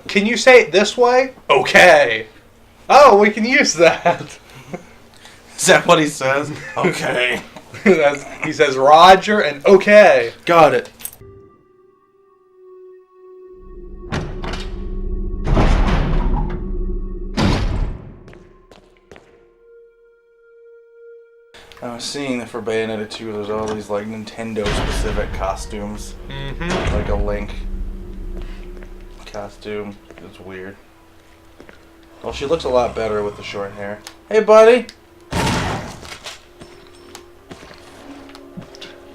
Can you say it this way? Okay. Oh, we can use that. Is that what he says? Okay. He says Roger and okay. Got it. I was seeing that for Bayonetta 2, there's all these like Nintendo-specific costumes. Mm-hmm. Like a Link costume. It's weird. Well, she looks a lot better with the short hair. Hey, buddy!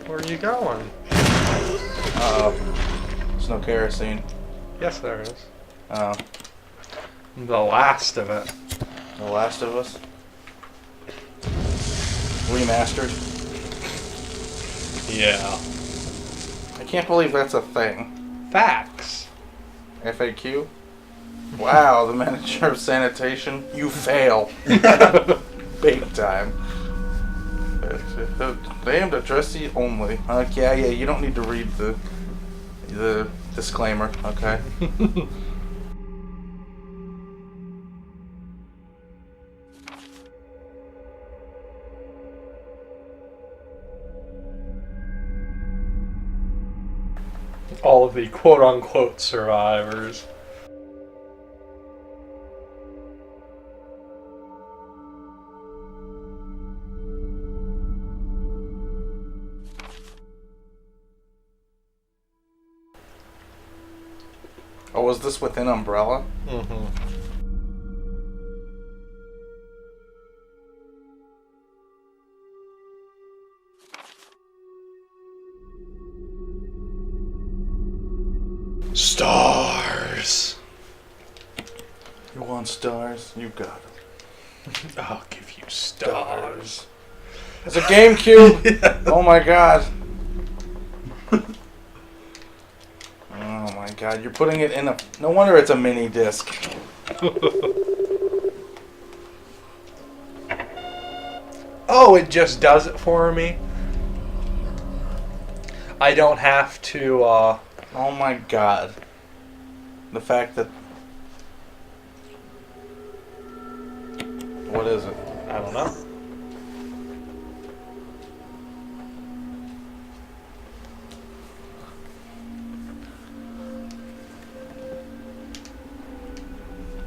Where are you going? There's no kerosene. Yes, there is. Oh. The last of it. The Last of Us? Remastered? Yeah. I can't believe that's a thing. Facts. FAQ? Wow, the manager of sanitation, you fail. Big time. Damned addressee only. Okay, yeah, you don't need to read the disclaimer, okay? All of the quote-unquote survivors. Oh, was this within Umbrella? Mm-hmm. Stars. You want stars? You got them. I'll give you stars. It's a GameCube! Yeah. Oh my god. Oh my god, you're putting it in a... No wonder it's a mini disc. Oh, it just does it for me. I don't have to, Oh my god. The fact that... What is it? I don't know.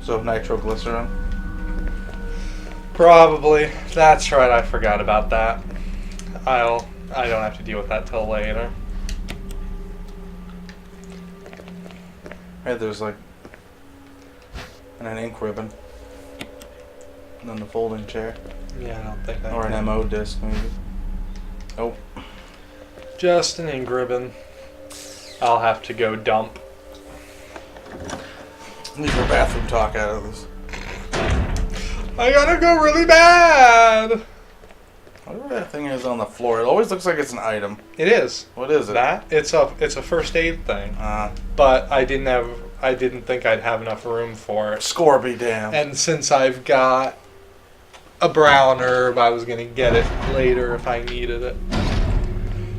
So nitroglycerin? Probably. That's right, I forgot about that. I don't have to deal with that till later. Hey, there's like... And an ink ribbon. And then the folding chair. Yeah, I don't think I Or can. an MO disc, maybe. Oh. Just an ink ribbon. I'll have to go dump. Leave your bathroom talk out of this. I gotta go really bad! Whatever that thing is on the floor, it always looks like it's an item. It is. What is it? That? It's a first aid thing. But I didn't think I'd have enough room for it. Score be damned. And since I've got a brown herb, I was gonna get it later if I needed it.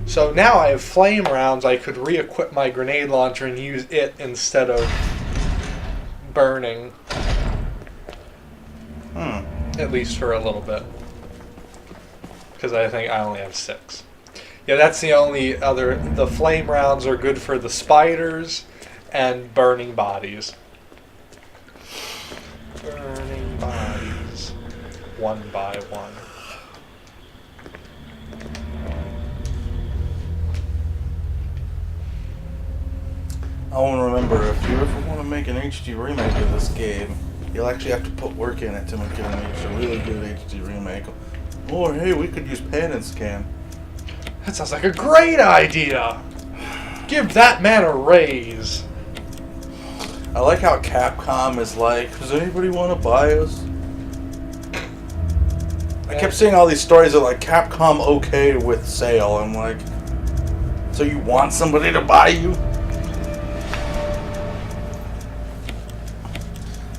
So now I have flame rounds, I could re-equip my grenade launcher and use it instead of burning. At least for a little bit. Because I think I only have 6. Yeah, that's the only other... The flame rounds are good for the spiders and burning bodies. Burning bodies. One by one. Oh, and remember, if you ever want to make an HD remake of this game, you'll actually have to put work in it to make it a really good HD remake. Or, hey, we could use pan and scan. That sounds like a great idea! Give that man a raise! I like how Capcom is like, does anybody want to buy us? I kept seeing all these stories of like, Capcom okay with sale. I'm like, so you want somebody to buy you?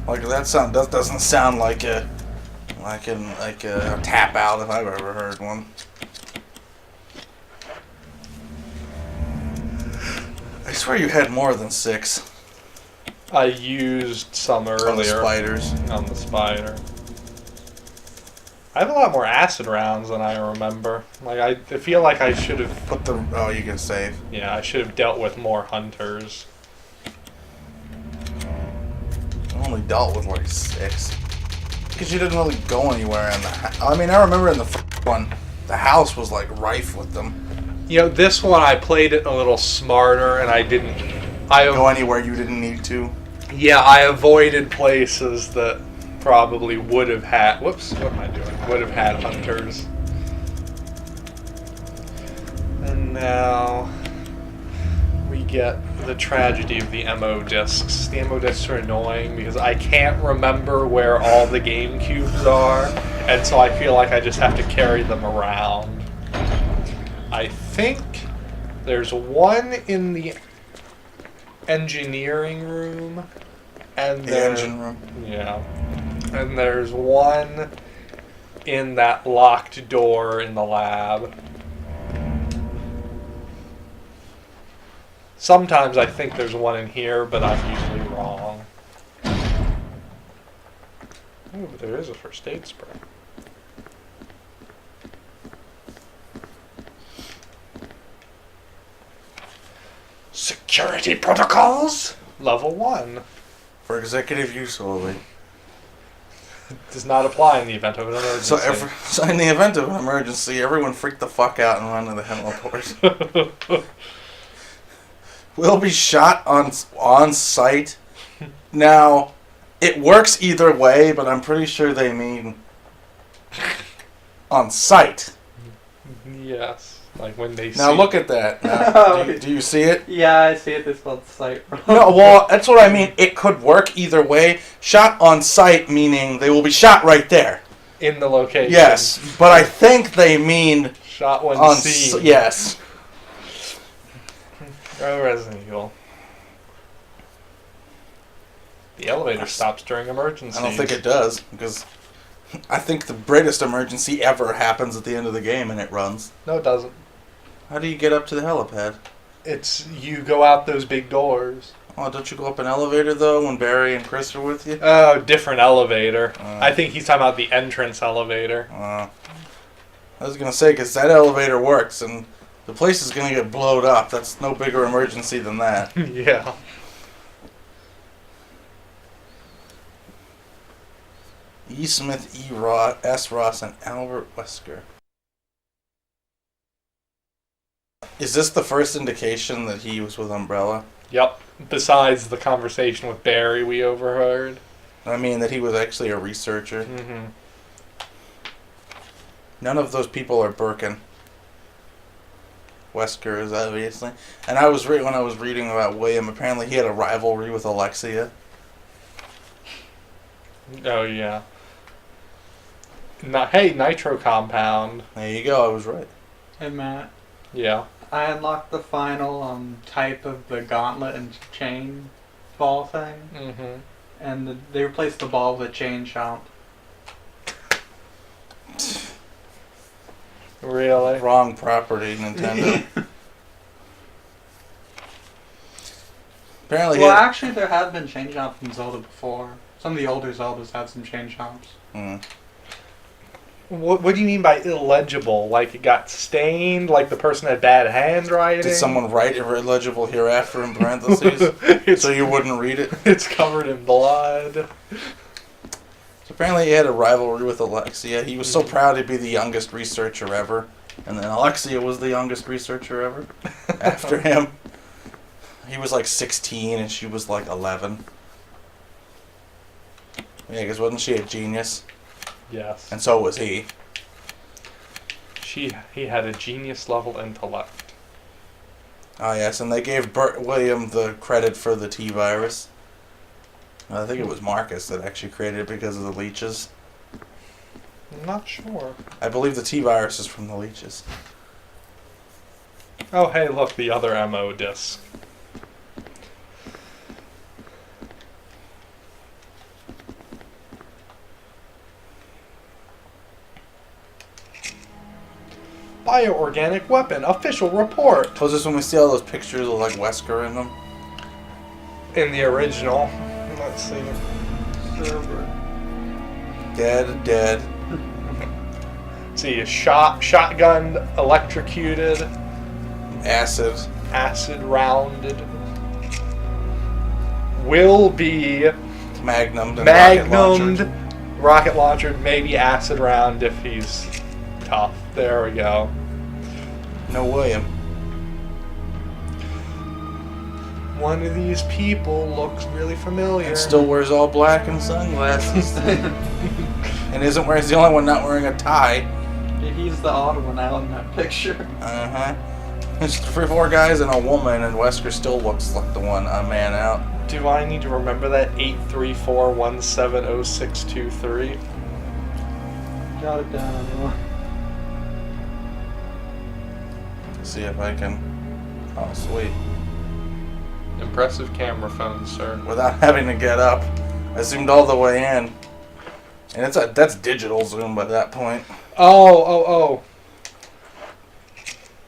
Like that doesn't sound like a tap out if I've ever heard one. I swear you had more than 6. I used some earlier. On the spiders. On the spider. I have a lot more acid rounds than I remember. Like I feel like I should have Put the... Oh, you can save. Yeah, I should have dealt with more hunters. I only dealt with like 6. Because you didn't really go anywhere in the... I mean, I remember in the first one, the house was like rife with them. You know, this one I played it a little smarter, and I didn't... Go anywhere you didn't need to. Yeah, I avoided places that probably would have had... Whoops, what am I doing? Would have had hunters. And now we get the tragedy of the MO discs. The MO discs are annoying because I can't remember where all the GameCubes are, and so I feel like I just have to carry them around. I think there's one in the engineering room, and The engine room. Yeah, and there's one in that locked door in the lab. Sometimes I think there's one in here, but I'm usually wrong. Ooh, but there is a first aid spray. Security protocols? Level 1. For executive use only. Does not apply in the event of an emergency. So in the event of an emergency, everyone freak the fuck out and run to the heliport. Will be shot on site. Now, it works either way, but I'm pretty sure they mean on site. Yes. Like when they Now see... look at that. Now, do you see it? Yeah, I see it. This called site. No, well, that's what I mean. It could work either way. Shot on site meaning they will be shot right there. In the location. Yes, but I think they mean Shot when on seen. yes. Oh, Resident Evil. The elevator stops during emergencies. I don't think it does, because I think the greatest emergency ever happens at the end of the game and it runs. No, it doesn't. How do you get up to the helipad? It's you go out those big doors. Oh, don't you go up an elevator, though, when Barry and Chris are with you? Oh, different elevator. I think he's talking about the entrance elevator. I was going to say, because that elevator works, and the place is going to get blowed up. That's no bigger emergency than that. Yeah. E. Smith, E. Ross, S. Ross, and Albert Wesker. Is this the first indication that he was with Umbrella? Yep. Besides the conversation with Barry we overheard. I mean, that he was actually a researcher. Mm-hmm. None of those people are Birkin. Wesker is obviously. And I was when I was reading about William, apparently he had a rivalry with Alexia. Oh, yeah. Hey, Nitro Compound. There you go, I was right. Hey, Matt. Yeah. I unlocked the final type of the gauntlet and chain ball thing, Mm-hmm. and they replaced the ball with a chain chomp. Really? Wrong property, Nintendo. Apparently, Well, actually, there have been chain chomps in Zelda before. Some of the older Zeldas had some chain chomps. What do you mean by illegible? Like it got stained? Like the person had bad handwriting? Did someone write illegible hereafter in parentheses so you wouldn't read it? It's covered in blood. So apparently he had a rivalry with Alexia. He was so proud to be the youngest researcher ever. And then Alexia was the youngest researcher ever after him. He was like 16 and she was like 11. Yeah, because wasn't she a genius? Yes. And so was he. He had a genius level intellect. Oh yes, and they gave William the credit for the T-virus. I think it was Marcus that actually created it because of the leeches. I'm not sure. I believe the T-virus is from the leeches. Oh, hey, look, the other MO disc. Bioorganic weapon, official report. Was this when we see all those pictures of like Wesker in them? in the original. Let's see. Dead. See, shotgunned, electrocuted, Acid rounded. Will be magnumed and magnumed, rocket launcher, maybe acid round if he's tough. There we go. No William. One of these people looks really familiar. And still wears all black and sunglasses. And isn't wearing, he's the only one not wearing a tie. Yeah, he's the odd one out in that picture. There's 3 or 4 guys and a woman, and Wesker still looks like the one man out. Do I need to remember that? 834170623. Jot it down, everyone. See if I can. Oh, sweet. Impressive camera phone, sir. Without having to get up, I zoomed all the way in, and that's digital zoom by that point. Oh.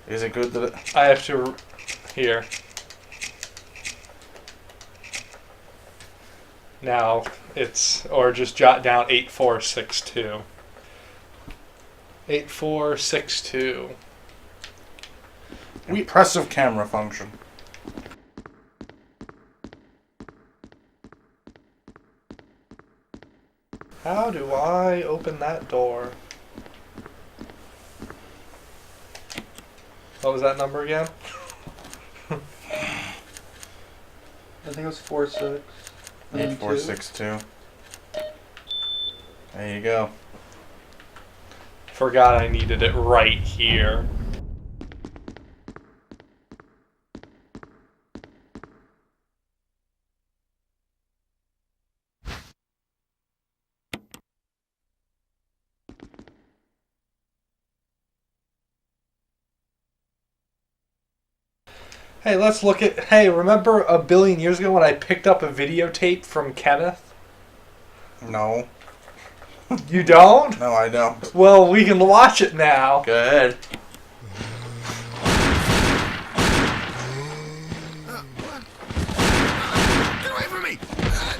Is it good that it? I have to. Here. Now or just jot down 8462. 8462. Impressive camera function. How do I open that door? What was that number again? I think it was 46. 8462. There you go. Forgot I needed it right here. Hey, let's look at... Hey, remember a billion years ago when I picked up a videotape from Kenneth? No. You don't? No, I don't. Well, we can watch it now. Go ahead. Get away from me!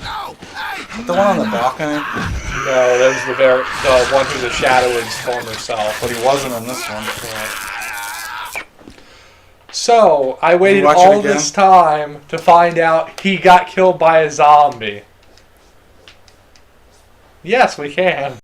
No! Hey! The one on the balcony? No, that was the one who the shadow is former self. But he wasn't in this one. So, I waited watch it all again? this time to find out he got killed by a zombie. Yes, we can.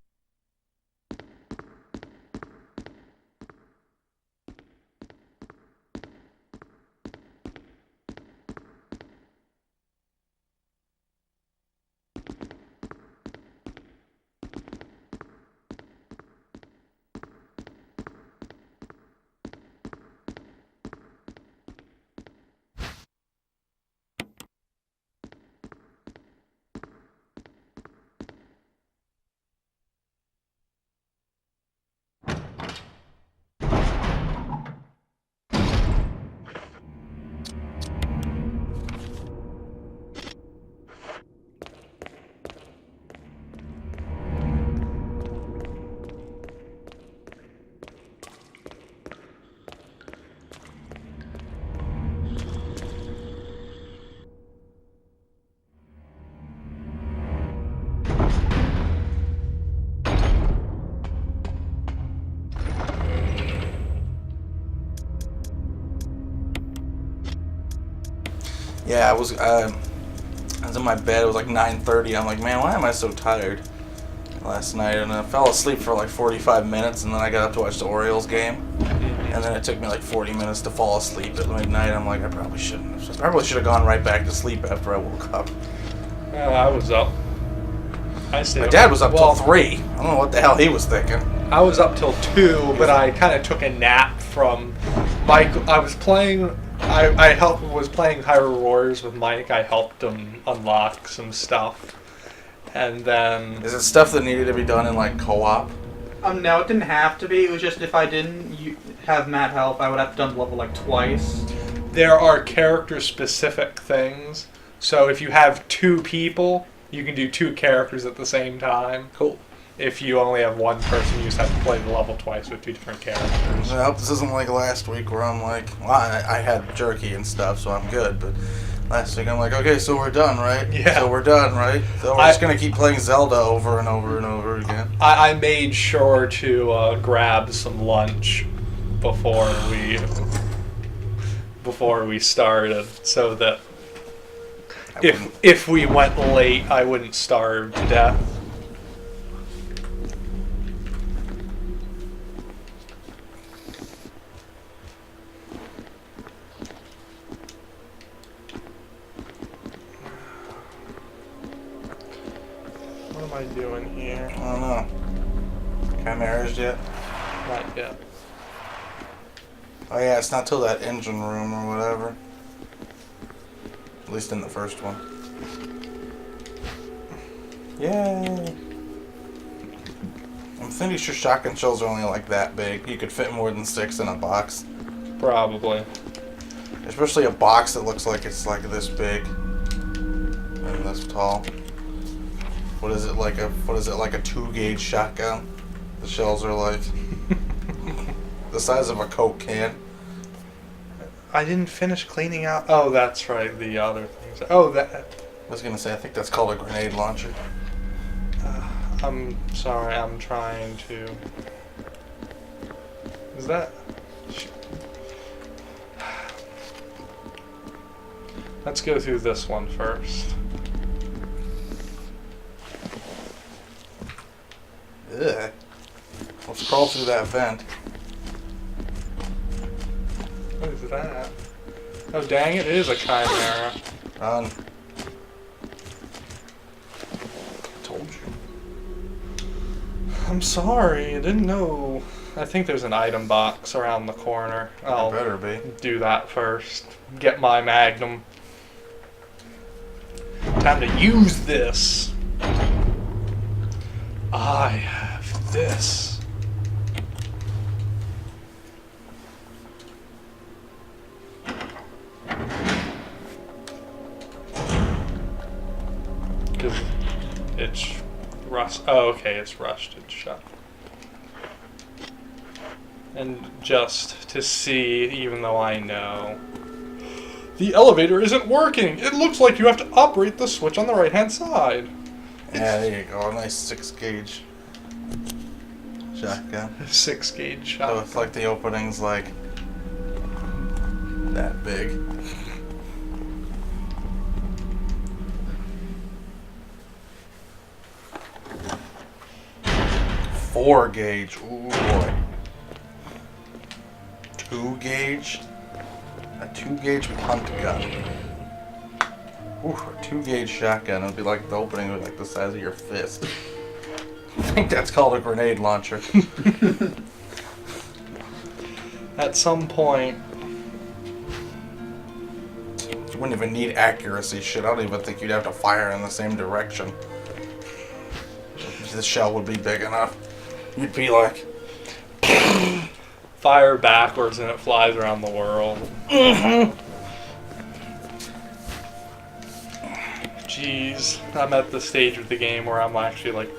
Yeah, I was in my bed. It was like 9:30. I'm like, man, why am I so tired? Last night, and I fell asleep for like 45 minutes, and then I got up to watch the Orioles game, and then it took me like 40 minutes to fall asleep at midnight. I'm like, I probably shouldn't have. I probably should have gone right back to sleep after I woke up. I was up. My dad was up till 3. I don't know what the hell he was thinking. I was up till 2, but I kind of took a nap from Mike. I was playing. Was playing Hyrule Warriors with Mike. I helped him unlock some stuff, and then. Is it stuff that needed to be done in like co-op? No, it didn't have to be. It was just if I didn't have Matt help, I would have done level like twice. There are character-specific things. So if you have 2 people, you can do 2 characters at the same time. Cool. If you only have one person, you just have to play the level twice with 2 different characters. I hope this isn't like last week where I'm like, well, I had jerky and stuff, so I'm good. But Last week I'm like, okay, so we're done, right? Yeah. So we're done, right? So we're just gonna keep playing Zelda over and over and over again. I made sure to grab some lunch before we started, so that if we went late, I wouldn't starve to death. What am I doing here? I don't know. Chimeras yet? Not yet. Oh yeah, it's not till that engine room or whatever. At least in the first one. Yay! I'm pretty sure shotgun shells are only like that big. You could fit more than 6 in a box. Probably. Especially a box that looks like it's like this big and this tall. What is it like a 2-gauge shotgun? The shells are like the size of a Coke can. I didn't finish cleaning out. Oh, that's right. The other things. Oh, that. I was gonna say, I think that's called a grenade launcher. I'm sorry. I'm trying to. Is that? Let's go through this one first. Ugh. Let's crawl through that vent. What is that? Oh, dang it is a chimera. Run. Told you. I'm sorry. I didn't know. I think there's an item box around the corner. I'll Better be. do that first. Get my magnum. Time to use this. I have this. Because it's rust. Oh, okay, it's rusted shut. And just to see, even though I know, the elevator isn't working. It looks like you have to operate the switch on the right-hand side. Yeah, there you go. A nice 6-gauge shotgun. 6-gauge So shot. it's like the opening's like that big. Four gauge. Ooh boy. 2-gauge. A 2-gauge punt gun. Ooh, a 2-gauge shotgun. It'd be like the opening would be like the size of your fist. I think that's called a grenade launcher. At some point, You wouldn't even need accuracy shit. I don't even think you'd have to fire in the same direction. The shell would be big enough. You'd be like, fire backwards and it flies around the world. Jeez, I'm at the stage of the game where I'm actually like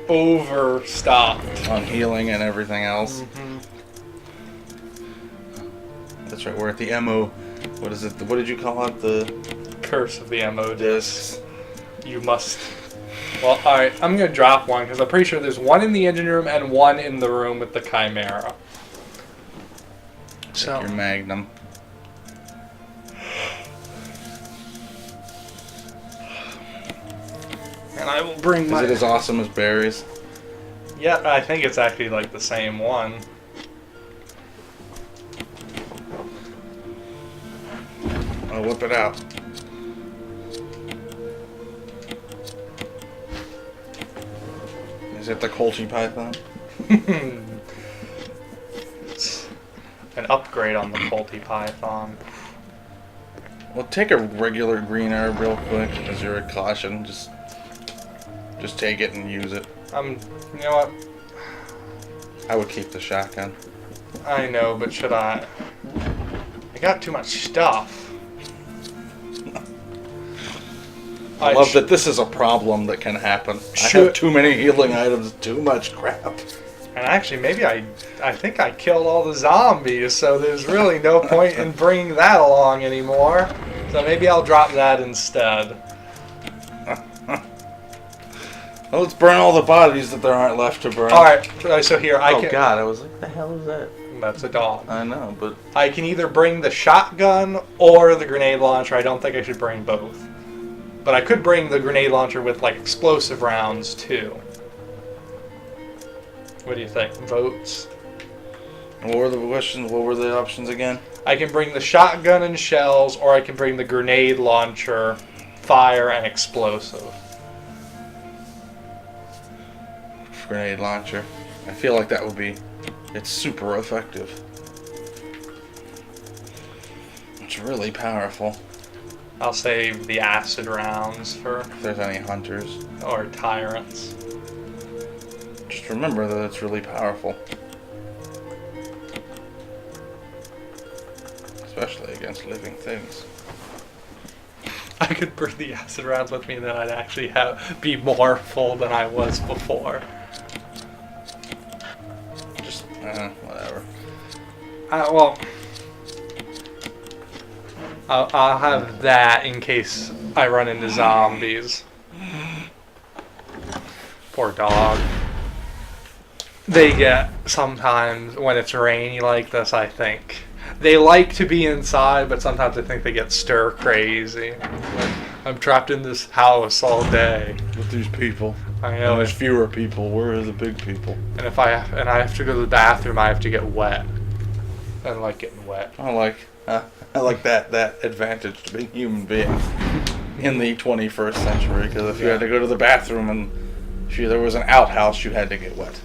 overstocked. on healing and everything else. That's right, we're at the MO. What is it? What did you call it? The Curse of the MO discs. discs. You must. Well, alright, I'm gonna drop one because I'm pretty sure there's one in the engine room and one in the room with the Chimera. So, Your Magnum. and I will bring Is my. it as awesome as Barry's? Yeah, I think it's actually like the same one. I'll whip it out. Is it the Colchi Python? It's an upgrade on the Multi Python. Well, take a regular green herb real quick as your caution. Just take it and use it. You know what? I would keep the shotgun. I know, but should I? I got too much stuff. I love that this is a problem that can happen. I have too many healing items, too much crap. And actually, maybe I think I killed all the zombies, so there's really no point in bringing that along anymore. So maybe I'll drop that instead. Well, let's burn all the bodies that there aren't left to burn. Alright, so here, I Oh can... god, I was like, the hell is that? That's a dog. I know, but... I can either bring the shotgun or the grenade launcher. I don't think I should bring both. But I could bring the grenade launcher with, like, explosive rounds, too. What do you think? Votes? What were the questions? What were the options again? I can bring the shotgun and shells, or I can bring the grenade launcher, fire, and explosive. Grenade launcher. I feel like that would be... It's super effective. It's really powerful. I'll save the acid rounds for... If there's any hunters. or tyrants. Just remember that it's really powerful. Especially against living things. I could bring the acid rounds with me and then I'd actually be more full than I was before. Just, whatever. Well... I'll have that in case I run into zombies. Poor dog. They get, sometimes, when it's rainy like this, I think. They like to be inside, but sometimes I think they get stir crazy. Like, I'm trapped in this house all day. With these people. I know. And there's fewer people. Where are the big people? And if I have to go to the bathroom, I have to get wet. I don't like getting wet. I like that advantage to being a human being in the 21st century. Because if you had to go to the bathroom and if there was an outhouse, you had to get wet.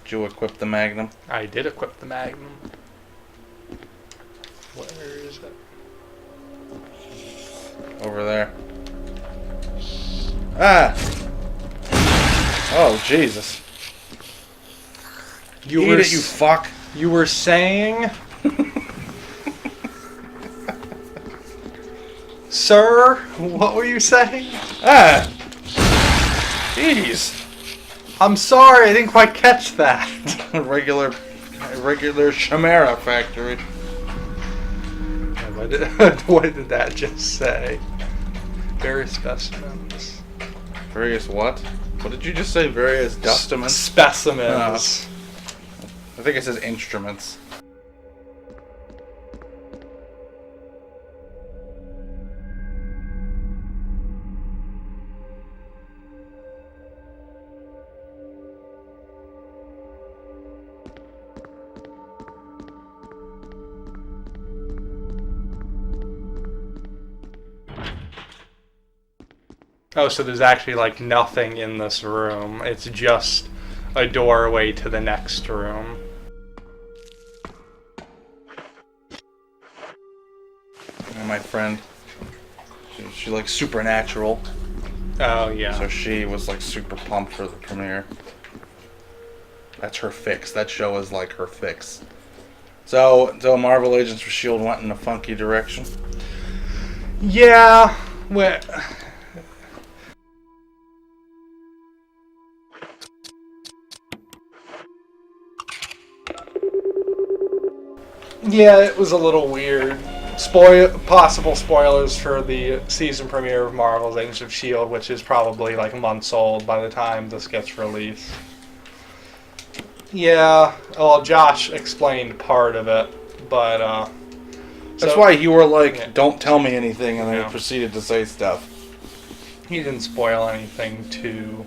Did you equip the Magnum? I did equip the Magnum. Where is it? Over there. Ah! Oh, Jesus. Eat it, you fuck. You were saying... Sir, what were you saying? Ah! Jeez. I'm sorry, I didn't quite catch that. regular Chimera factory. What did that just say? Various specimens. Various what? What did you just say? Various dustaments? Specimens. I think it says instruments. Oh, so there's actually like nothing in this room. It's just a doorway to the next room. And my friend, she like Supernatural. Oh, yeah. So she was like super pumped for the premiere. That's her fix. That show is like her fix. So Marvel Agents for S.H.I.E.L.D. went in a funky direction. Yeah. Well, yeah, it was a little weird. Possible spoilers for the season premiere of Marvel's Agents of S.H.I.E.L.D., which is probably like months old by the time this gets released. Yeah, well, Josh explained part of it, but That's why you were like, yeah. don't tell me anything, and then Yeah. you proceeded to say stuff. He didn't spoil anything too.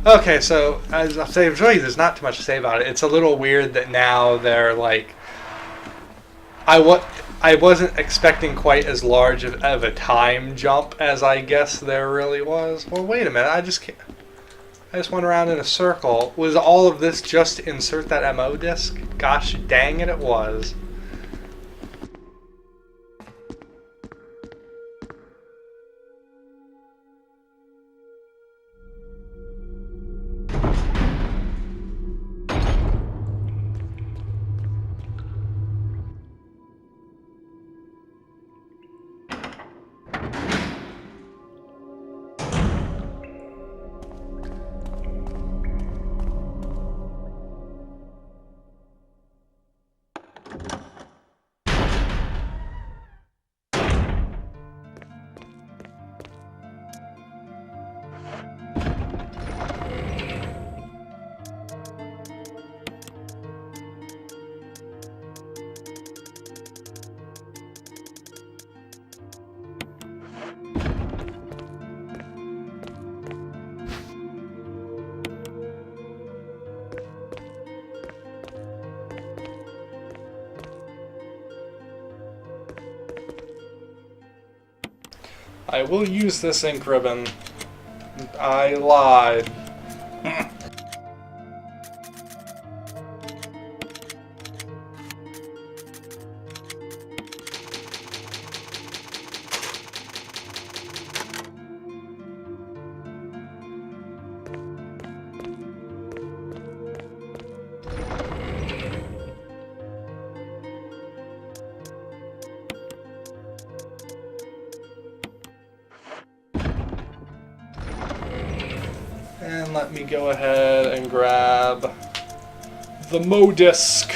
Okay, so as I've said, really, there's not too much to say about it. It's a little weird that now they're like, I wasn't expecting quite as large of a time jump as I guess there really was. Well, wait a minute, I just went around in a circle. Was all of this just to insert that MO disc? Gosh dang it, it was. I will use this ink ribbon. I lied. And let me go ahead and grab the Mo disc.